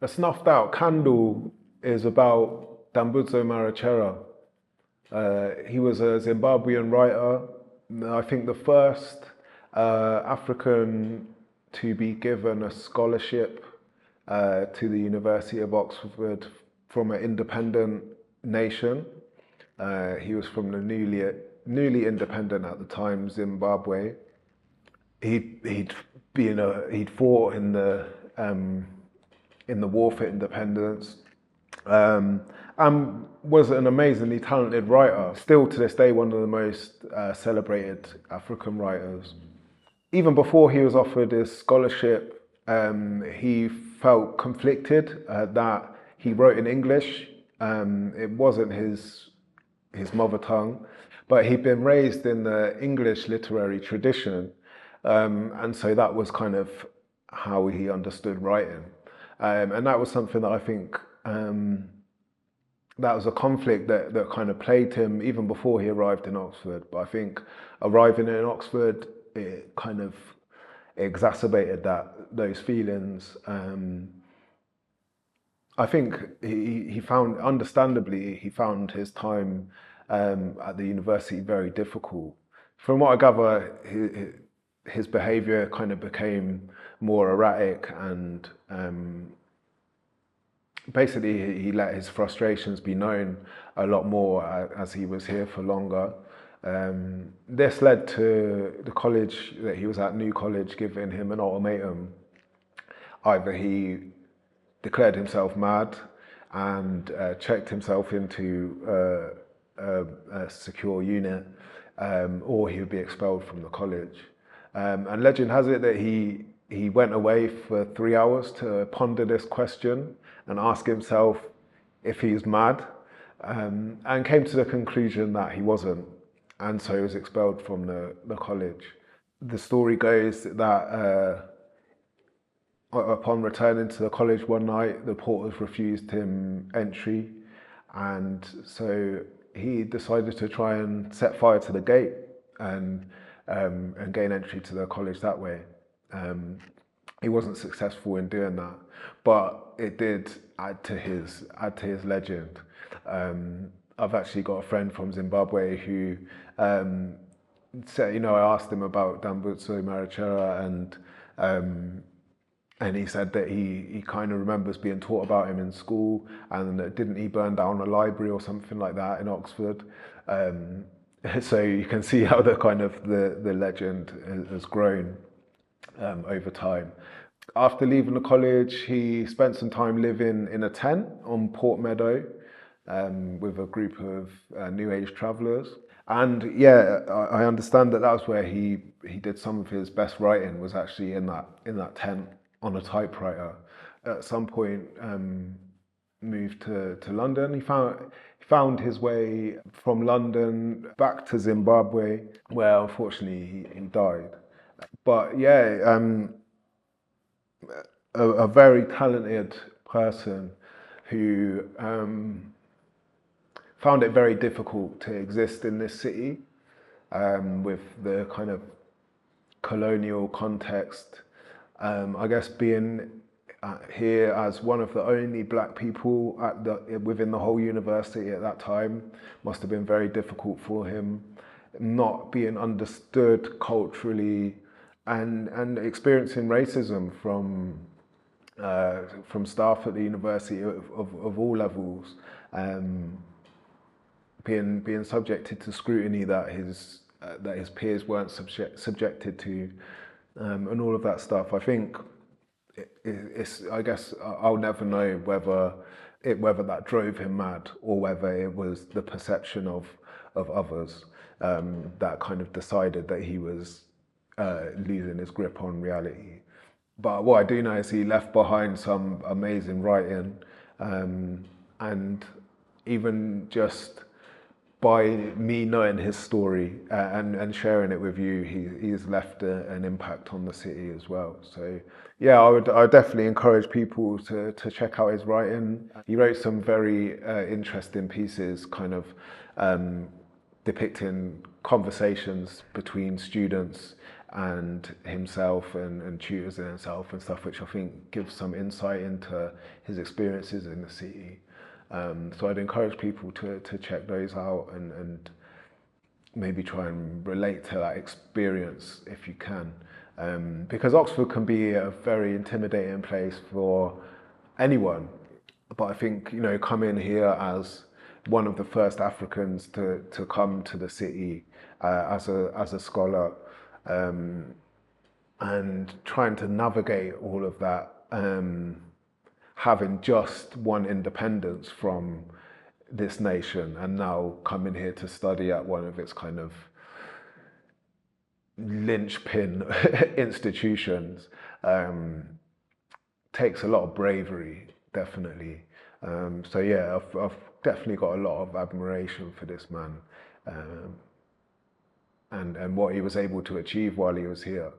A Snuffed Out Candle is about Dambudzo Marechera. He was a Zimbabwean writer. I think the first African to be given a scholarship to the University of Oxford from an independent nation. He was from the newly independent at the time Zimbabwe. He'd fought in the war for independence, and was an amazingly talented writer. Still to this day, one of the most celebrated African writers. Even before he was offered his scholarship, he felt conflicted that he wrote in English. It wasn't his mother tongue, but he'd been raised in the English literary tradition, and so that was kind of how he understood writing. And that was something that I think that was a conflict that kind of plagued him even before he arrived in Oxford. But I think arriving in Oxford, it kind of exacerbated those feelings. I think he found, understandably, he found his time at the university very difficult. From what I gather, his behaviour kind of became more erratic, and basically he let his frustrations be known a lot more as he was here for longer. This led to the college that he was at, New College, giving him an ultimatum. Either he declared himself mad and checked himself into a secure unit, or he would be expelled from the college. And legend has it that he went away for 3 hours to ponder this question and ask himself if he's mad, and came to the conclusion that he wasn't, and so he was expelled from the college. The story goes that upon returning to the college one night, the porters refused him entry, and so he decided to try and set fire to the gate and gain entry to the college that way. He wasn't successful in doing that, but it did add to his legend. I've actually got a friend from Zimbabwe who said, I asked him about Dambudzo Marechera, and he said that he kind of remembers being taught about him in school, and didn't he burn down a library or something like that in Oxford? So you can see how the legend has grown over time. After leaving the college, he spent some time living in a tent on Port Meadow with a group of New Age travellers. And yeah, I understand that was where he did some of his best writing, was actually in that tent on a typewriter. At some point, moved to London. He found his way from London back to Zimbabwe, where unfortunately he died. But yeah, a very talented person who found it very difficult to exist in this city with the kind of colonial context. I guess being here as one of the only black people within the whole university at that time must have been very difficult for him. Not being understood culturally, and experiencing racism from staff at the university of all levels, being subjected to scrutiny that his peers weren't subjected to, and all of that stuff. I think I guess I'll never know whether that drove him mad, or whether it was the perception of others that kind of decided that he was losing his grip on reality. But what I do know is he left behind some amazing writing, and even just by me knowing his story and sharing it with you, he's left an impact on the city as well. So yeah, I would definitely encourage people to check out his writing. He wrote some very interesting pieces, kind of depicting conversations between students and himself and tutors in himself and stuff, which I think gives some insight into his experiences in the city. So I'd encourage people to check those out and maybe try and relate to that experience if you can. Because Oxford can be a very intimidating place for anyone. But I think, you know, coming here as one of the first Africans to come to the city as a scholar, and trying to navigate all of that, having just won independence from this nation and now coming here to study at one of its kind of linchpin institutions, takes a lot of bravery, definitely. So yeah, I've definitely got a lot of admiration for this man, and what he was able to achieve while he was here.